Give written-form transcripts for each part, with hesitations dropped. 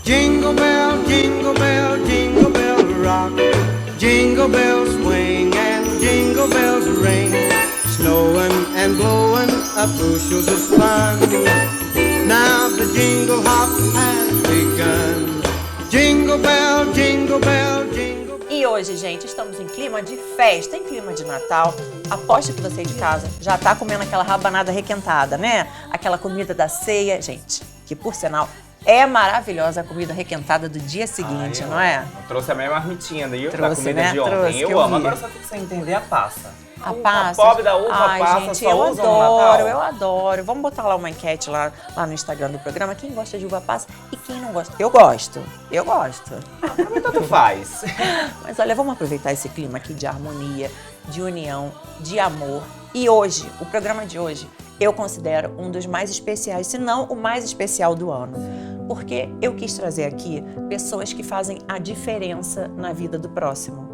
Jingle bell rock. Jingle bells swing and jingle bells ring. Snowing and blowing up bushels of fun. Now the jingle hop has begun. Jingle bell, jingle bell, jingle bell. E hoje, gente, estamos em clima de festa, em clima de Natal. Aposto que você de casa já tá comendo aquela rabanada requentada, né? Aquela comida da ceia, gente, que por sinal é maravilhosa a comida requentada do dia seguinte, não é? Eu trouxe a minha marmitinha da Trouxe, comida né? de ontem. Trouxe, que eu amo. vi. Agora só tem que você entender a passa. A passa. Pobre da uva Ai, passa, gente, só eu usa no Natal. eu adoro. Vamos botar lá uma enquete lá no Instagram do programa. Quem gosta de uva passa e quem não gosta? Eu gosto. Pra mim tanto faz. Mas olha, vamos aproveitar esse clima aqui de harmonia, de união, de amor. E hoje, o programa de hoje, eu considero um dos mais especiais, se não o mais especial do ano. Porque eu quis trazer aqui pessoas que fazem a diferença na vida do próximo.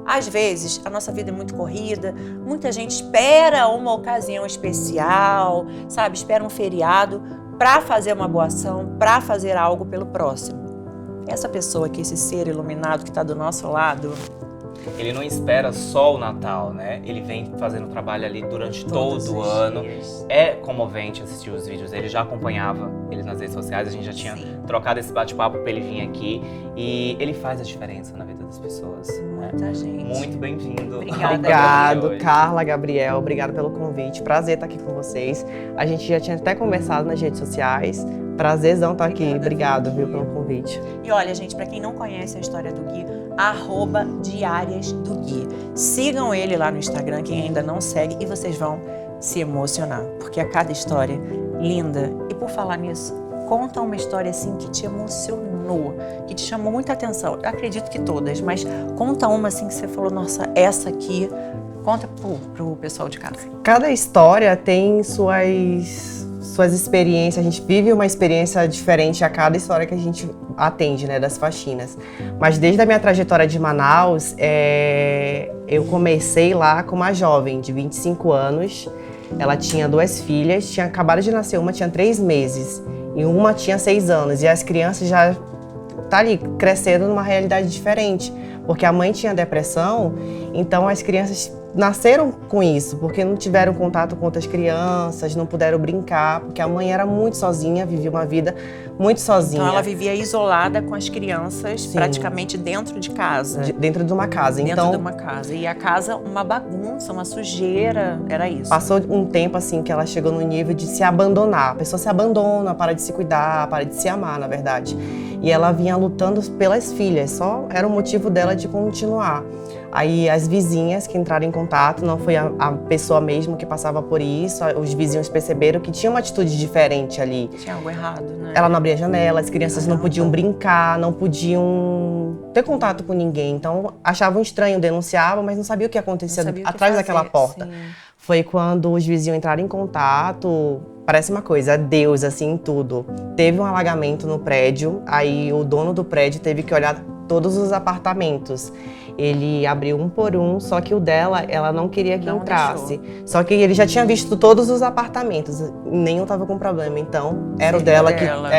Às vezes, a nossa vida é muito corrida, muita gente espera uma ocasião especial, sabe? Espera um feriado para fazer uma boa ação, para fazer algo pelo próximo. Essa pessoa aqui, esse ser iluminado que está do nosso lado, Ele não espera só o Natal, né? Ele vem fazendo trabalho ali durante Todos todo o os ano. dias. É comovente assistir os vídeos dele, já acompanhava ele nas redes sociais, a gente já tinha Sim. trocado esse bate-papo pra ele vir aqui. E ele faz a diferença na vida das pessoas. Né? muita gente. Muito bem-vindo. Obrigada. ao programa de Obrigado, hoje. Carla, Gabriel, obrigado pelo convite. Prazer estar aqui com vocês. A gente já tinha até conversado nas redes sociais. Prazerzão estar aqui. Obrigado, viu, pelo convite. E olha, gente, pra quem não conhece a história do Gui, @Diárias do Gui. Sigam ele lá no Instagram, quem ainda não segue, e vocês vão se emocionar, porque a cada história linda. E por falar nisso, conta uma história assim que te emocionou, que te chamou muita atenção. Eu acredito que todas, mas conta uma assim que você falou, nossa, essa aqui. Conta pro pessoal de casa. Cada história tem suas experiências, a gente vive uma experiência diferente a cada história que a gente atende, né, das faxinas. Mas desde a minha trajetória de Manaus, eu comecei lá com uma jovem de 25 anos, ela tinha 2 filhas, tinha acabado de nascer, uma tinha 3 meses e uma tinha 6 anos, e as crianças já tá ali crescendo numa realidade diferente, porque a mãe tinha depressão, então as crianças nasceram com isso, porque não tiveram contato com outras crianças, não puderam brincar, porque a mãe era muito sozinha, vivia uma vida muito sozinha. Então ela vivia isolada com as crianças, Sim. praticamente dentro de casa. Dentro de uma casa. Dentro Então, de uma casa. E a casa, uma bagunça, uma sujeira, era isso. passou um tempo assim que ela chegou no nível de se abandonar. A pessoa se abandona, para de se cuidar, para de se amar, na verdade. E ela vinha lutando pelas filhas, só era o motivo dela de continuar. Aí as vizinhas que entraram em contato, não foi a pessoa mesmo que passava por isso, os vizinhos perceberam que tinha uma atitude diferente ali. Tinha algo errado, né? Ela não abria janela, as crianças não Caramba. podiam brincar, não podiam ter contato com ninguém. Então achavam estranho, denunciavam, mas não sabiam o que acontecia Não sabia o que atrás fazer, daquela porta. sim. Foi quando os vizinhos entraram em contato, parece uma coisa, Deus, assim, em tudo. Teve um alagamento no prédio, aí o dono do prédio teve que olhar todos os apartamentos. Ele abriu um por um, só que o dela, ela não queria que Não entrasse. Só que ele já tinha visto todos os apartamentos, nenhum tava com problema, então era o Seria dela o que... dela.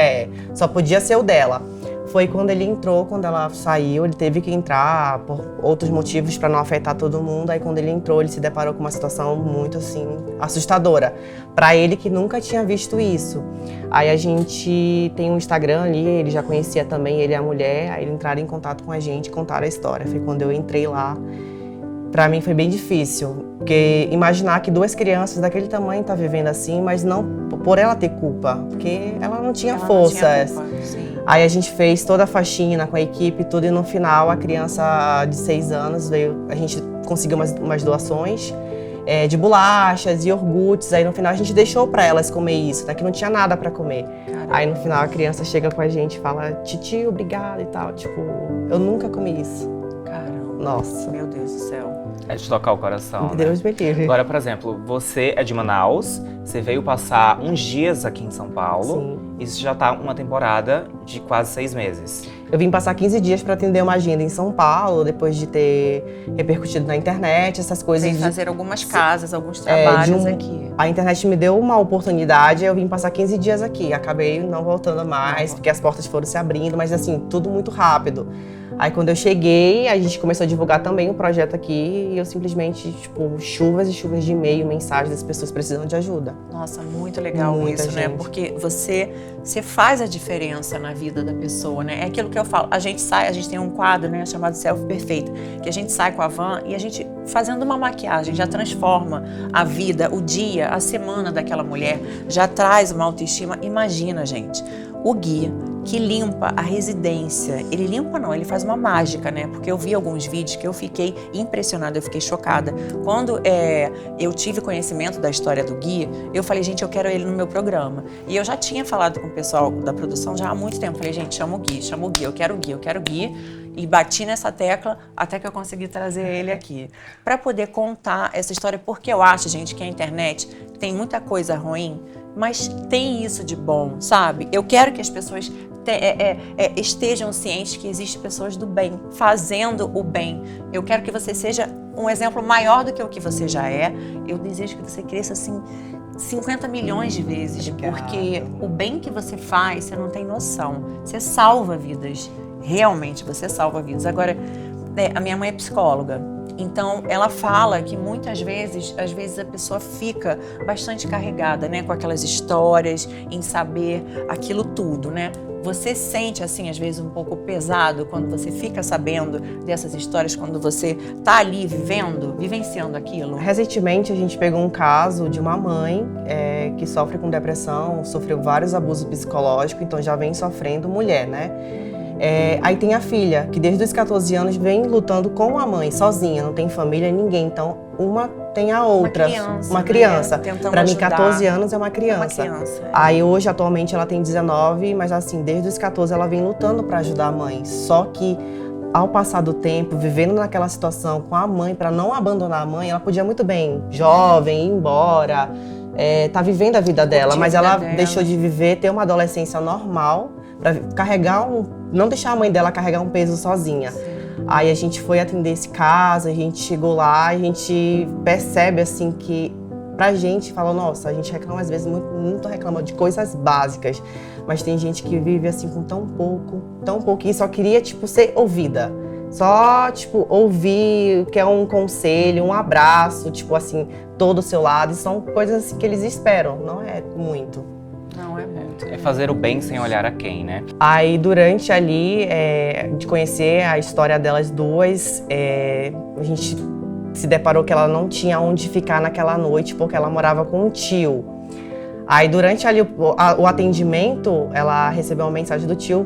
Só podia ser o dela. Foi quando ele entrou, quando ela saiu, ele teve que entrar por outros motivos para não afetar todo mundo. Aí quando ele entrou, ele se deparou com uma situação muito assim assustadora para ele que nunca tinha visto isso. Aí a gente tem um Instagram ali, ele já conhecia também, ele e a mulher, aí eles entraram em contato com a gente, contaram a história. Foi quando eu entrei lá. Pra mim foi bem difícil, porque imaginar que 2 crianças daquele tamanho tá vivendo assim, mas não por ela ter culpa, porque ela não tinha Ela não forças. tinha culpa, sim. Aí a gente fez toda a faxina com a equipe, tudo, e no final a criança de 6 anos veio, a gente conseguiu umas doações de bolachas e iogurtes. Aí no final a gente deixou pra elas comer isso, né, que não tinha nada pra comer. Caramba. Aí no final a criança chega com a gente e fala, titio, obrigada e tal, tipo, eu nunca comi isso. Caramba. Nossa, Meu Deus do céu. É de tocar o coração, né? Deus me livre. Agora, por exemplo, você é de Manaus, você veio passar uns dias aqui em São Paulo, Sim. e você já tá uma temporada de quase 6 meses. Eu vim passar 15 dias para atender uma agenda em São Paulo, depois de ter repercutido na internet, essas coisas. Sem fazer algumas casas, alguns trabalhos aqui. A internet me deu uma oportunidade, eu vim passar 15 dias aqui. Acabei não voltando mais, porque as portas foram se abrindo, mas assim, tudo muito rápido. Aí quando eu cheguei, a gente começou a divulgar também o projeto aqui e eu simplesmente, tipo, chuvas e chuvas de e-mail, mensagens das pessoas precisando de ajuda. Nossa, muito legal Muita isso, né? gente. Porque você faz a diferença na vida da pessoa, né? É aquilo que eu falo, a gente tem um quadro, né, chamado Self Perfeito, que a gente sai com a van e a gente, fazendo uma maquiagem, já transforma a vida, o dia, a semana daquela mulher, já traz uma autoestima. Imagina, gente, o Gui, que limpa a residência. Ele limpa não, ele faz uma mágica, né? Porque eu vi alguns vídeos que eu fiquei impressionada, eu fiquei chocada. Quando eu tive conhecimento da história do Gui, eu falei, gente, eu quero ele no meu programa. E eu já tinha falado com o pessoal da produção já há muito tempo. Falei, gente, chama o Gui, eu quero o Gui. E bati nessa tecla até que eu consegui trazer ele aqui. Para poder contar essa história, porque eu acho, gente, que a internet tem muita coisa ruim, mas tem isso de bom, sabe? Eu quero que as pessoas estejam cientes que existem pessoas do bem, fazendo o bem. Eu quero que você seja um exemplo maior do que o que você já é. Eu desejo que você cresça assim 50 milhões de vezes, porque o bem que você faz, você não tem noção. Você salva vidas, realmente você salva vidas. Agora, a minha mãe é psicóloga. Então, ela fala que muitas vezes, às vezes a pessoa fica bastante carregada, né, com aquelas histórias, em saber aquilo tudo, né? Você sente, assim, às vezes um pouco pesado quando você fica sabendo dessas histórias, quando você tá ali vivenciando aquilo? Recentemente, a gente pegou um caso de uma mãe que sofre com depressão, sofreu vários abusos psicológicos, então já vem sofrendo, mulher, né? Aí tem a filha, que desde os 14 anos vem lutando com a mãe, sozinha, não tem família, ninguém. Então, uma tem a outra. Uma criança. Né? Para mim, 14 anos é uma criança. Aí hoje, atualmente, ela tem 19, mas assim, desde os 14 ela vem lutando para ajudar a mãe. Só que, ao passar do tempo, vivendo naquela situação com a mãe, para não abandonar a mãe, ela podia muito bem, jovem, ir embora, tá vivendo a vida dela, mas ela deixou de viver, ter uma adolescência normal, para carregar não deixar a mãe dela carregar um peso sozinha. Sim. Aí a gente foi atender esse caso, a gente chegou lá, a gente percebe assim que pra gente fala, nossa, a gente reclama às vezes muito reclama de coisas básicas, mas tem gente que vive assim com tão pouco e só queria tipo ser ouvida. Só, tipo, ouvir, que é um conselho, um abraço, tipo assim, todo o seu lado, e são coisas que eles esperam, não é muito. Não é muito. É fazer o bem sem olhar a quem, né? Aí, durante ali, de conhecer a história delas duas, a gente se deparou que ela não tinha onde ficar naquela noite, porque ela morava com um tio. Aí, durante ali o atendimento, ela recebeu uma mensagem do tio,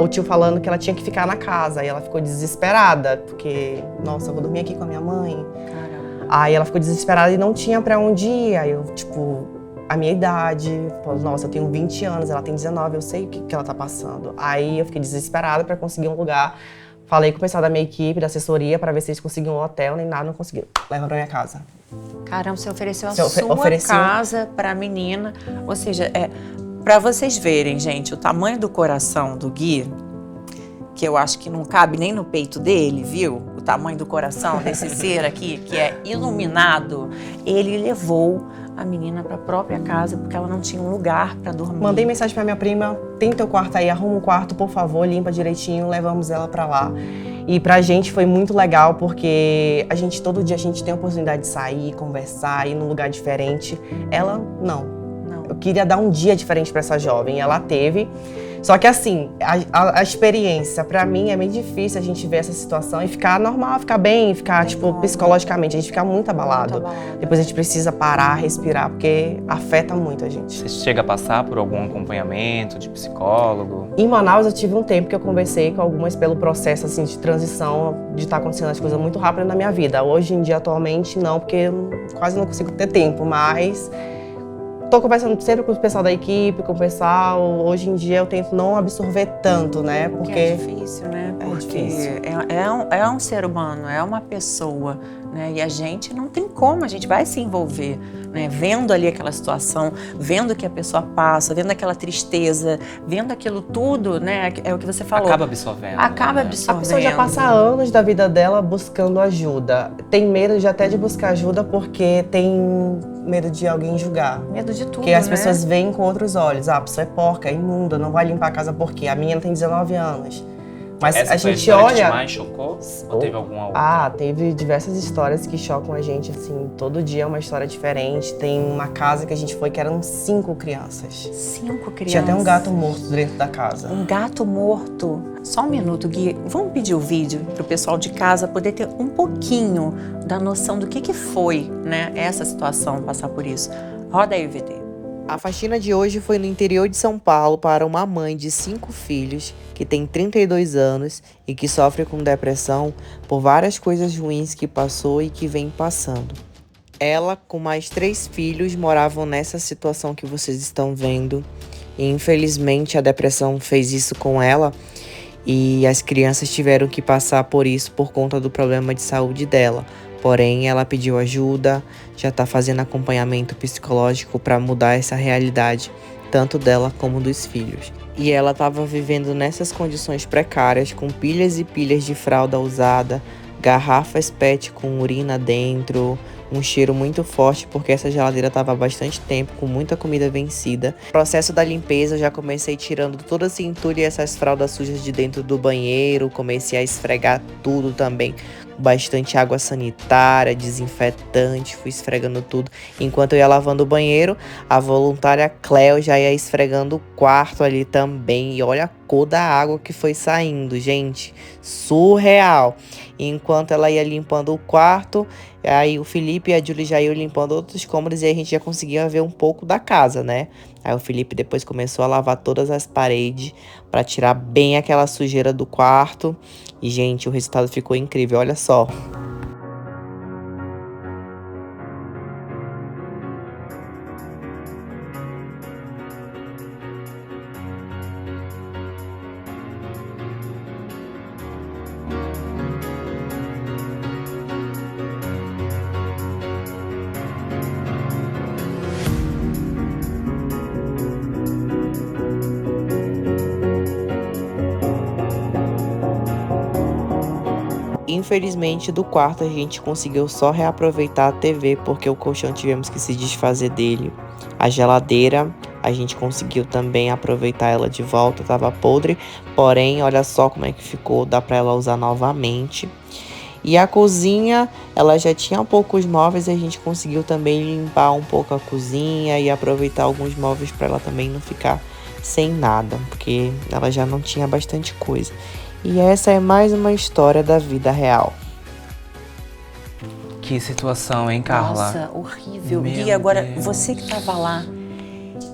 o tio falando que ela tinha que ficar na casa. Aí ela ficou desesperada, porque, nossa, eu vou dormir aqui com a minha mãe. Caramba. Aí ela ficou desesperada e não tinha pra onde ir. Aí eu, tipo, a minha idade, falei, nossa, eu tenho 20 anos, ela tem 19, eu sei o que ela tá passando. Aí eu fiquei desesperada pra conseguir um lugar. Falei com o pessoal da minha equipe, da assessoria, pra ver se eles conseguiam um hotel, nem nada, não conseguiram. Leva pra minha casa. Caramba, você ofereceu a sua casa pra menina. Ou seja, pra vocês verem, gente, o tamanho do coração do Gui, que eu acho que não cabe nem no peito dele, viu? O tamanho do coração desse ser aqui, que é iluminado. Ele levou a menina para a própria casa porque ela não tinha um lugar para dormir. Mandei mensagem para minha prima, tem teu quarto aí, arruma um quarto, por favor, limpa direitinho, levamos ela para lá. E pra gente foi muito legal porque todo dia a gente tem a oportunidade de sair, conversar, ir num lugar diferente. Ela, não. Eu queria dar um dia diferente para essa jovem, ela teve. Só que assim, a experiência, pra mim, é meio difícil a gente ver essa situação e ficar normal, ficar bem, ficar, tipo, psicologicamente, a gente fica muito abalado. Depois a gente precisa parar, respirar, porque afeta muito a gente. Você chega a passar por algum acompanhamento de psicólogo? Em Manaus eu tive um tempo que eu conversei com algumas pelo processo, assim, de transição, de estar acontecendo as coisas muito rápido na minha vida. Hoje em dia, atualmente, não, porque eu quase não consigo ter tempo, mas tô conversando sempre com o pessoal da equipe, com o pessoal. Hoje em dia eu tento não absorver tanto, né? Porque Porque é difícil, né? é Porque difícil. é um ser humano, é uma pessoa, né? E a gente não tem como, a gente vai se envolver, né? Vendo ali aquela situação, vendo o que a pessoa passa, vendo aquela tristeza, vendo aquilo tudo, né? É o que você falou. Acaba absorvendo. Acaba né? absorvendo. a pessoa já passa anos da vida dela buscando ajuda. Tem medo de até de buscar ajuda porque tem medo de alguém julgar. Medo de tudo, Porque as né? pessoas veem com outros olhos. Ah, a pessoa é porca, é imunda, não vai limpar a casa por quê? A menina tem 19 anos. Mas Essa a foi gente história que te olha... mais chocou? Ou teve alguma outra? Ah, teve diversas histórias que chocam a gente, assim, todo dia é uma história diferente. Tem uma casa que a gente foi que eram 5 crianças. 5 crianças. Tinha até um gato morto dentro da casa. Um gato morto. Só um minuto, Gui. Vamos pedir o vídeo pro pessoal de casa poder ter um pouquinho da noção do que foi, né, essa situação, passar por isso. Roda aí o VT. A faxina de hoje foi no interior de São Paulo para uma mãe de 5 filhos que tem 32 anos e que sofre com depressão por várias coisas ruins que passou e que vem passando. Ela, com mais 3 filhos, moravam nessa situação que vocês estão vendo e infelizmente a depressão fez isso com ela e as crianças tiveram que passar por isso por conta do problema de saúde dela. Porém, ela pediu ajuda, já está fazendo acompanhamento psicológico para mudar essa realidade, tanto dela como dos filhos. E ela estava vivendo nessas condições precárias, com pilhas e pilhas de fralda usada, garrafas PET com urina dentro, um cheiro muito forte porque essa geladeira estava há bastante tempo, com muita comida vencida. No processo da limpeza, eu já comecei tirando toda a cintura e essas fraldas sujas de dentro do banheiro, comecei a esfregar tudo também, bastante água sanitária, desinfetante, fui esfregando tudo. Enquanto eu ia lavando o banheiro, a voluntária Cleo já ia esfregando o quarto ali também. E olha a cor da água que foi saindo, gente, surreal. Enquanto ela ia limpando o quarto, aí o Felipe e a Julie já iam limpando outros cômodos e a gente já conseguia ver um pouco da casa, né? Aí o Felipe depois começou a lavar todas as paredes para tirar bem aquela sujeira do quarto. E, gente, o resultado ficou incrível, olha só. Infelizmente, do quarto a gente conseguiu só reaproveitar a TV, porque o colchão tivemos que se desfazer dele. A geladeira, a gente conseguiu também aproveitar ela de volta, tava podre, porém, olha só como é que ficou, dá pra ela usar novamente. E a cozinha, ela já tinha poucos móveis, a gente conseguiu também limpar um pouco a cozinha e aproveitar alguns móveis para ela também não ficar sem nada, porque ela já não tinha bastante coisa. E essa é mais uma história da vida real. Que situação, hein, Carla? Nossa, horrível. Meu Gui, agora, Deus. você que tava lá,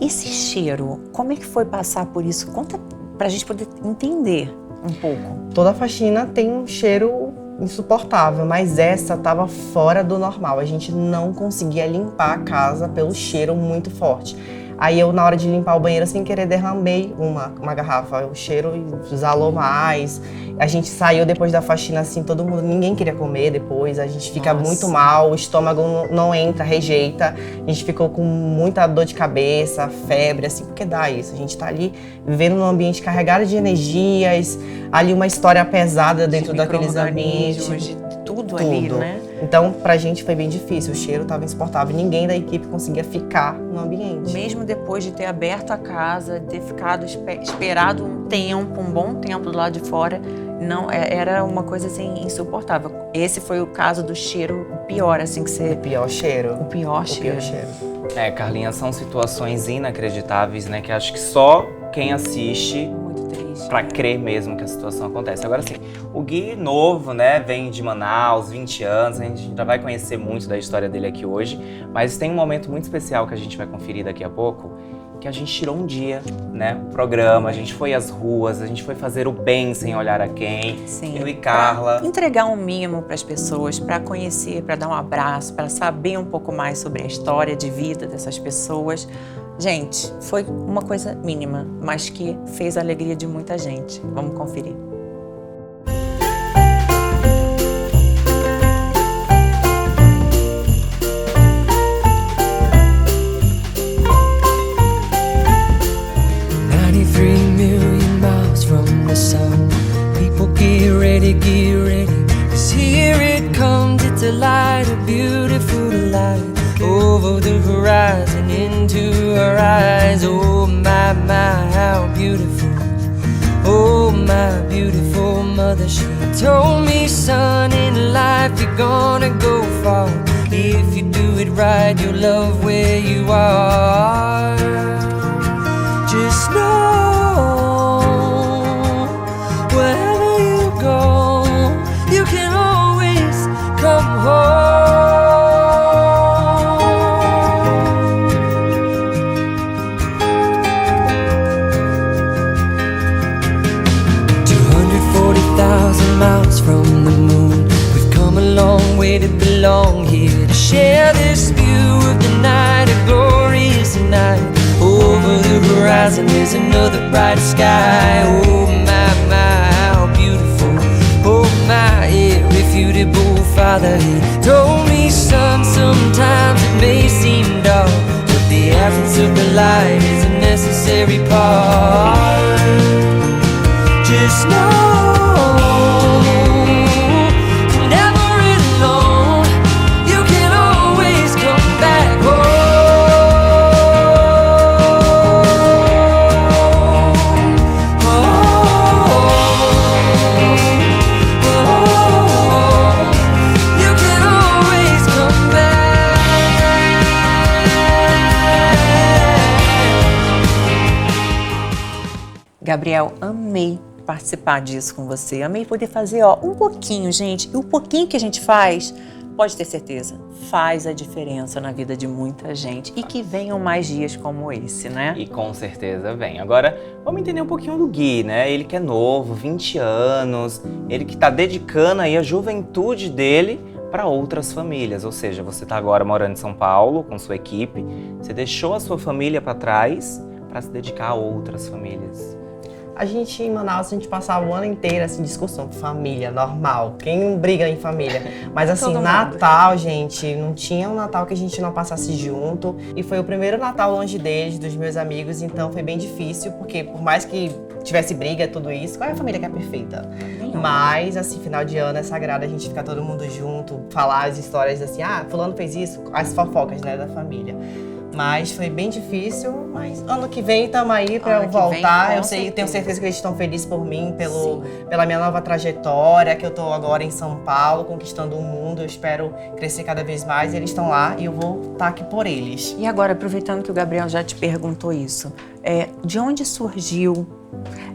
esse cheiro, como é que foi passar por isso? Conta pra gente poder entender um pouco. Toda faxina tem um cheiro insuportável, mas essa tava fora do normal. A gente não conseguia limpar a casa pelo cheiro muito forte. Aí eu, na hora de limpar o banheiro, sem querer, derramei uma garrafa. O cheiro exalou mais. A gente saiu depois da faxina, assim, todo mundo, ninguém queria comer depois. A gente fica muito mal, o estômago não entra, rejeita. A gente ficou com muita dor de cabeça, febre, assim, porque dá isso. A gente tá ali vivendo num ambiente carregado de energias, ali uma história pesada dentro daqueles ambientes. De tudo ali, né? Então, pra gente foi bem difícil, o cheiro tava insuportável. Ninguém da equipe conseguia ficar no ambiente. Mesmo depois de ter aberto a casa, de ter ficado esperado um tempo, um bom tempo do lado de fora, não era uma coisa assim insuportável. Esse foi o caso do cheiro pior, assim que você. O pior cheiro. O pior O cheiro. pior cheiro. Carlinha, são situações inacreditáveis, né? Que acho que só quem assiste Muito triste. pra crer mesmo que a situação acontece. Agora sim, o Gui novo, né, vem de Manaus, 20 anos, a gente ainda vai conhecer muito da história dele aqui hoje, mas tem um momento muito especial que a gente vai conferir daqui a pouco, que a gente tirou um dia, né? O programa, a gente foi às ruas, a gente foi fazer o bem sem olhar a quem. Sim. Eu e Carla. Pra entregar um mimo para as pessoas, para conhecer, para dar um abraço, para saber um pouco mais sobre a história de vida dessas pessoas. Gente, foi uma coisa mínima, mas que fez a alegria de muita gente. Vamos conferir. Get ready, 'cause here it comes, it's a light, a beautiful light, over the horizon, into our eyes. Oh my, how beautiful. Oh my beautiful mother, she told me, son, in life you're gonna go far. If you do it right, you'll love where you are. Just know, wherever you go, you can always come home. 240,000 miles from the moon, we've come a long way to belong here, to share this view of the night, a glorious night. Over the horizon is another bright sky. Oh my, how beautiful. Oh my, irrefutable father, he told me, son, sometimes it may seem dark, but the absence of the light is a necessary part. Just know, you're never alone, you can always come back home. You can always come back. Gabriel, amei participar disso com você. Amei poder fazer, ó, um pouquinho, gente. E o pouquinho que a gente faz, pode ter certeza, faz a diferença na vida de muita gente. E que venham mais dias como esse, né? E com certeza vem. Agora, vamos entender um pouquinho do Gui, né? Ele que é novo, 20 anos, ele que tá dedicando aí a juventude dele para outras famílias. Ou seja, você tá agora morando em São Paulo com sua equipe, você deixou a sua família para trás para se dedicar a outras famílias. A gente, em Manaus, a gente passava o ano inteiro, assim, discussão, família, normal. Quem briga em família? Mas, assim, Todo mundo. Natal, gente, não tinha um Natal que a gente não passasse junto. E foi o primeiro Natal longe deles, dos meus amigos, então foi bem difícil, porque por mais que tivesse briga, tudo isso, qual é a família que é perfeita? Mas, assim, final de ano é sagrado a gente ficar todo mundo junto, falar as histórias assim, ah, fulano fez isso, as fofocas, né, da família. Mas foi bem difícil, mas ano que vem tamo aí pra Ano eu que vem, voltar. com Eu sei, tenho certeza. certeza que eles estão felizes por mim, Sim. pela minha nova trajetória, que eu tô agora em São Paulo, conquistando o mundo. Eu espero crescer cada vez mais. Eles estão lá e eu vou estar aqui por eles. E agora, aproveitando que o Gabriel já te perguntou isso, de onde surgiu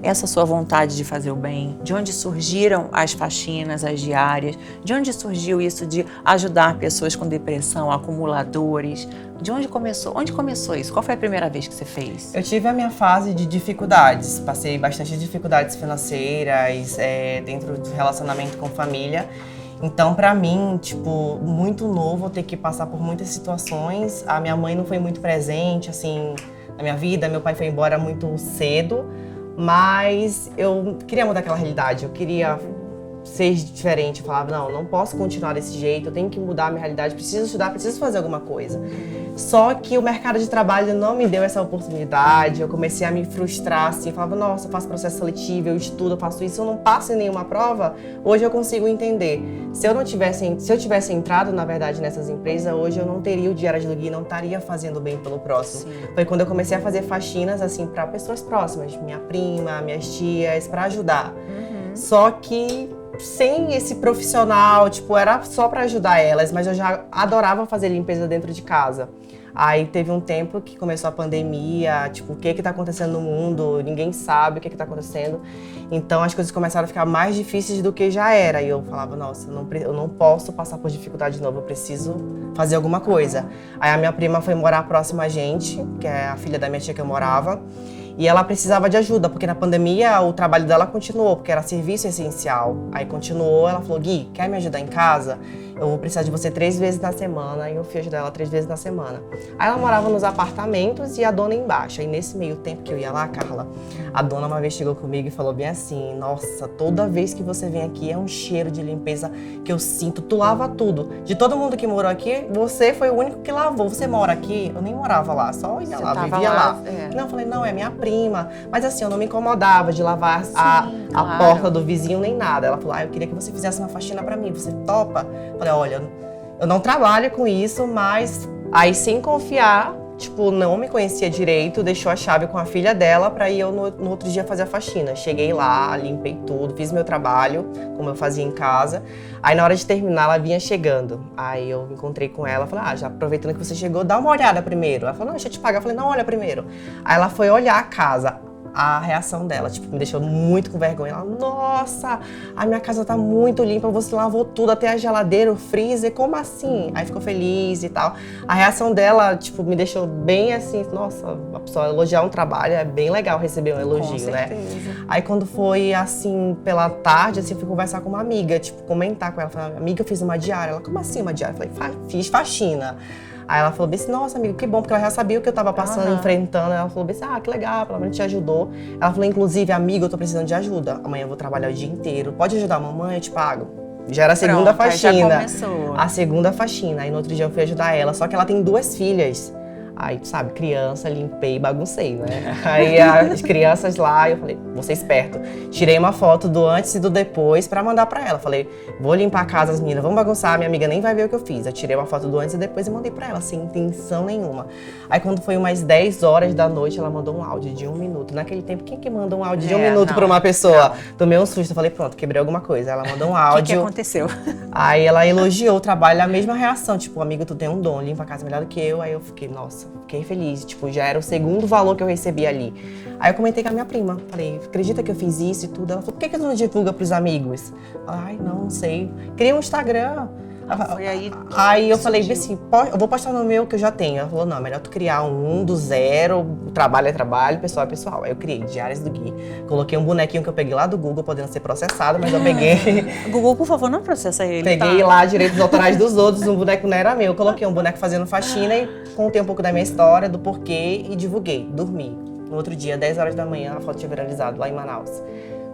essa sua vontade de fazer o bem? De onde surgiram as faxinas, as diárias? De onde surgiu isso de ajudar pessoas com depressão, acumuladores? De onde começou? Onde começou isso? Qual foi a primeira vez que você fez? Eu tive a minha fase de dificuldades. Passei bastante dificuldades financeiras, dentro do relacionamento com família. Então, pra mim, tipo, muito novo ter que passar por muitas situações. A minha mãe não foi muito presente, assim, na minha vida. Meu pai foi embora muito cedo. Mas eu queria mudar aquela realidade. Eu queria ser diferente. Eu falava, não posso continuar desse jeito. Eu tenho que mudar a minha realidade. Preciso estudar, preciso fazer alguma coisa. Só que o mercado de trabalho não me deu essa oportunidade. Eu comecei a me frustrar, assim. Eu falava, nossa, eu faço processo seletivo, eu estudo, eu faço isso. Eu não passo em nenhuma prova. Hoje eu consigo entender. Se eu tivesse entrado, na verdade, nessas empresas, hoje eu não teria o Diário do Gui, não estaria fazendo bem pelo próximo. Sim. Foi quando eu comecei a fazer faxinas, assim, para pessoas próximas. Minha prima, minhas tias, para ajudar. Só que sem esse profissional, tipo, era só para ajudar elas, mas eu já adorava fazer limpeza dentro de casa. Aí teve um tempo que começou a pandemia, tipo, o que tá acontecendo no mundo, ninguém sabe o que tá acontecendo. Então as coisas começaram a ficar mais difíceis do que já era. E eu falava, nossa, eu não posso passar por dificuldade de novo, eu preciso fazer alguma coisa. Aí a minha prima foi morar próxima a gente, que é a filha da minha tia que eu morava. E ela precisava de ajuda, porque na pandemia o trabalho dela continuou, porque era serviço essencial. Aí continuou, ela falou, Gui, quer me ajudar em casa? Eu vou precisar de você 3 vezes na semana. E eu fui ajudar ela 3 vezes na semana. Aí ela morava nos apartamentos e a dona embaixo. Aí nesse meio tempo que eu ia lá, Carla, a dona uma vez chegou comigo e falou bem assim, nossa, toda vez que você vem aqui é um cheiro de limpeza que eu sinto, tu lava tudo. De todo mundo que morou aqui, você foi o único que lavou. Você mora aqui? Eu nem morava lá, só ia lá, vivia lá. Não, eu falei, não, é minha prima. Mas assim, eu não me incomodava de lavar a porta do vizinho nem nada. Ela falou, eu queria que você fizesse uma faxina pra mim, você topa? Eu falei, olha, eu não trabalho com isso, mas aí sem confiar, tipo, não me conhecia direito, deixou a chave com a filha dela pra ir eu no outro dia fazer a faxina. Cheguei lá, limpei tudo, fiz meu trabalho, como eu fazia em casa. Aí na hora de terminar, ela vinha chegando. Aí eu encontrei com ela, falei, já aproveitando que você chegou, dá uma olhada primeiro. Ela falou, não, deixa eu te pagar. Eu falei, não, olha primeiro. Aí ela foi olhar a casa. A reação dela, tipo, me deixou muito com vergonha. Ela, nossa, a minha casa tá muito limpa, você lavou tudo, até a geladeira, o freezer, como assim? Aí ficou feliz e tal. A reação dela, tipo, me deixou bem assim, nossa, a pessoa elogiar um trabalho, é bem legal receber um elogio, né? Aí quando foi, assim, pela tarde, assim, eu fui conversar com uma amiga, tipo, comentar com ela. Falei, amiga, eu fiz uma diária. Ela, como assim uma diária? Eu falei, fiz faxina. Aí ela falou assim, nossa, amiga, que bom, porque ela já sabia o que eu tava passando, enfrentando. Ela falou assim, que legal, pelo menos te ajudou. Ela falou, inclusive, amiga, eu tô precisando de ajuda. Amanhã eu vou trabalhar o dia inteiro. Pode ajudar a mamãe? Eu te pago. Já era a segunda faxina. Já começou. A segunda faxina. Aí no outro dia eu fui ajudar ela. Só que ela tem 2 filhas. Aí, sabe, criança, limpei e baguncei, né? Aí as crianças lá, eu falei, vou ser esperto. Tirei uma foto do antes e do depois pra mandar pra ela. Falei, vou limpar a casa, as meninas, vamos bagunçar, minha amiga nem vai ver o que eu fiz. Eu tirei uma foto do antes e depois e mandei pra ela, sem intenção nenhuma. Aí quando foi umas 10 horas da noite, ela mandou um áudio de 1 minuto. Naquele tempo, quem que manda um áudio de 1 minuto pra uma pessoa? Tomei um susto, falei, pronto, quebrei alguma coisa. Ela mandou um áudio. O que aconteceu? Aí ela elogiou o trabalho, a mesma reação, tipo, amigo, tu tem um dom, limpa a casa melhor do que eu. Aí eu fiquei, nossa, fiquei feliz, tipo, já era o segundo valor que eu recebi ali. Aí eu comentei com a minha prima, falei, acredita que eu fiz isso e tudo? Ela falou, por que tu não divulga pros amigos? Ai, não sei. Cria um Instagram. Foi Aí eu falei assim, eu vou postar no meu que eu já tenho. Ela falou, não, é melhor tu criar um do zero, trabalho é trabalho, pessoal é pessoal. Aí eu criei Diários do Gui. Coloquei um bonequinho que eu peguei lá do Google, podendo ser processado, mas eu peguei. Google, por favor, não processa ele. Peguei lá direitos autorais dos outros, um boneco não era meu. Eu coloquei um boneco fazendo faxina e contei um pouco da minha história, do porquê e divulguei. Dormi. No outro dia, 10 horas da manhã, a foto tinha viralizado lá em Manaus.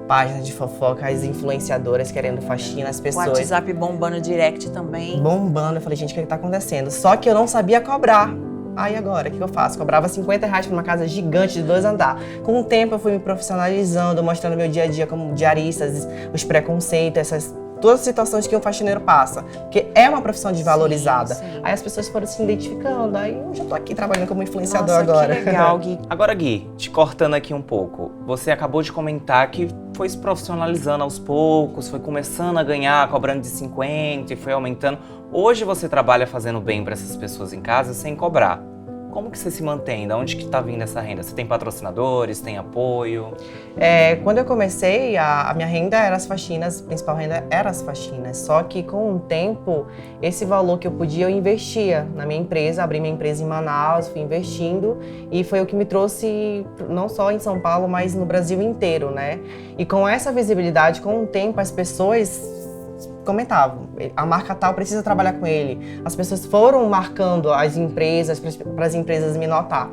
Páginas de fofoca, as influenciadoras querendo faxina, as pessoas. O WhatsApp bombando direct também. Bombando. Eu falei, gente, o que tá acontecendo? Só que eu não sabia cobrar. Aí agora, o que eu faço? Cobrava R$50 pra uma casa gigante de 2 andares. Com o tempo eu fui me profissionalizando, mostrando meu dia a dia como diarista, os preconceitos, todas as situações que um faxineiro passa. Porque é uma profissão desvalorizada. Sim. Aí as pessoas foram se identificando. Aí eu já tô aqui trabalhando como influenciador Nossa, agora. Que legal, Gui. Agora, Gui, te cortando aqui um pouco, você acabou de comentar que foi se profissionalizando aos poucos, foi começando a ganhar, cobrando de 50 e foi aumentando. Hoje você trabalha fazendo bem para essas pessoas em casa sem cobrar. Como que você se mantém? De onde que tá vindo essa renda? Você tem patrocinadores, tem apoio? Quando eu comecei, a minha renda era as faxinas, a principal renda era as faxinas. Só que com o tempo, esse valor que eu podia, eu investia na minha empresa, abri minha empresa em Manaus, fui investindo e foi o que me trouxe não só em São Paulo, mas no Brasil inteiro, né? E com essa visibilidade, com o tempo, as pessoas comentavam, a marca tal precisa trabalhar com ele. As pessoas foram marcando as empresas, para as empresas me notar.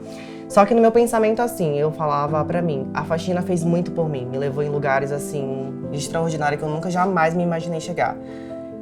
Só que no meu pensamento, assim, eu falava pra mim, a faxina fez muito por mim, me levou em lugares, assim, extraordinários que eu nunca jamais me imaginei chegar.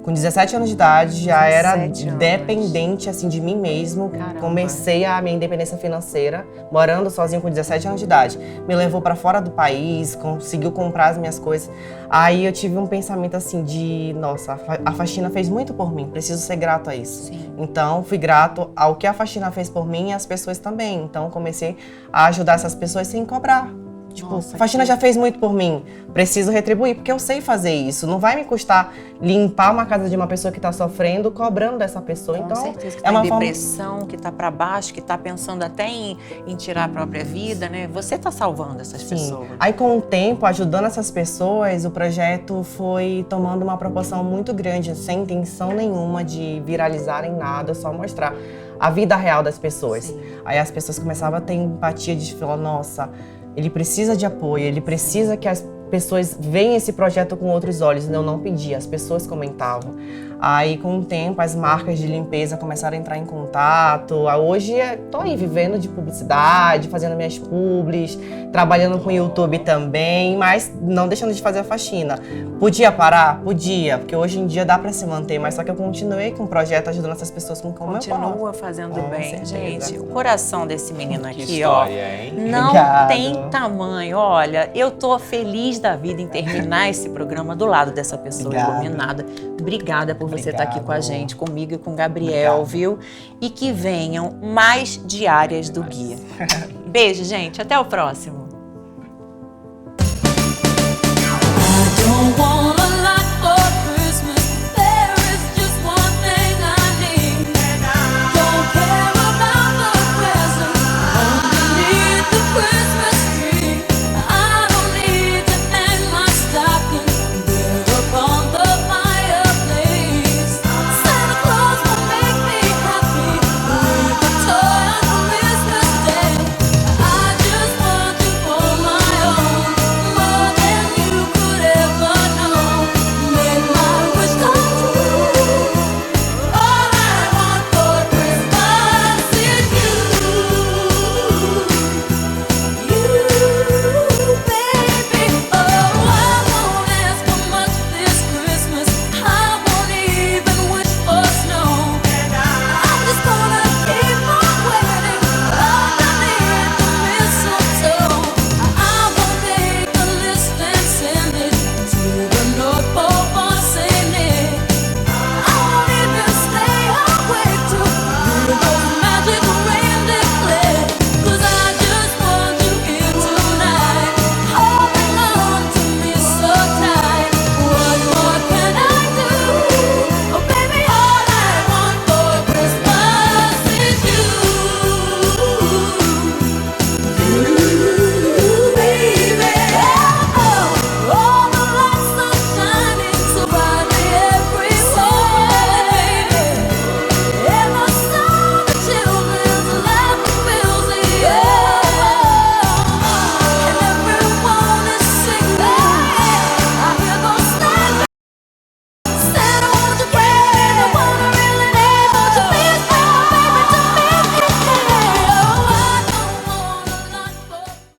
Com 17 anos de idade, já era dependente, assim, de mim mesmo. Caramba. Comecei a minha independência financeira, morando sozinho com 17 anos de idade. Me levou pra fora do país, conseguiu comprar as minhas coisas. Aí eu tive um pensamento, assim, de, nossa, a faxina fez muito por mim, preciso ser grato a isso. Sim. Então, fui grato ao que a faxina fez por mim e as pessoas também. Então, comecei a ajudar essas pessoas sem cobrar. Tipo, Nossa, a faxina já fez muito por mim, preciso retribuir, porque eu sei fazer isso. Não vai me custar limpar uma casa de uma pessoa que tá sofrendo, cobrando dessa pessoa. Com Então, certeza, que é tá uma em forma... depressão, que tá pra baixo, que tá pensando até em tirar a própria vida, né? Você tá salvando essas pessoas. Aí, com o tempo, ajudando essas pessoas, o projeto foi tomando uma proporção muito grande, sem intenção nenhuma de viralizar em nada, só mostrar a vida real das pessoas. Sim. Aí as pessoas começavam a ter empatia de falar, nossa, ele precisa de apoio, ele precisa que as pessoas vejam esse projeto com outros olhos. Eu não pedia, as pessoas comentavam. Aí, com o tempo, as marcas de limpeza começaram a entrar em contato. Hoje, tô aí vivendo de publicidade, fazendo minhas publis, trabalhando com o YouTube também, mas não deixando de fazer a faxina. Podia parar? Podia, porque hoje em dia dá pra se manter, mas só que eu continuei com o projeto ajudando essas pessoas com como eu posso. Continua fazendo Com bem. certeza. Gente, o coração desse menino Que aqui, história, hein? não Obrigado. tem tamanho. Olha, eu tô feliz da vida em terminar esse programa do lado dessa pessoa Obrigado. iluminada. Obrigada por você estar aqui com a gente, comigo e com o Gabriel, Obrigado. viu? E que venham mais diárias do Guia. Beijo, gente. Até o próximo.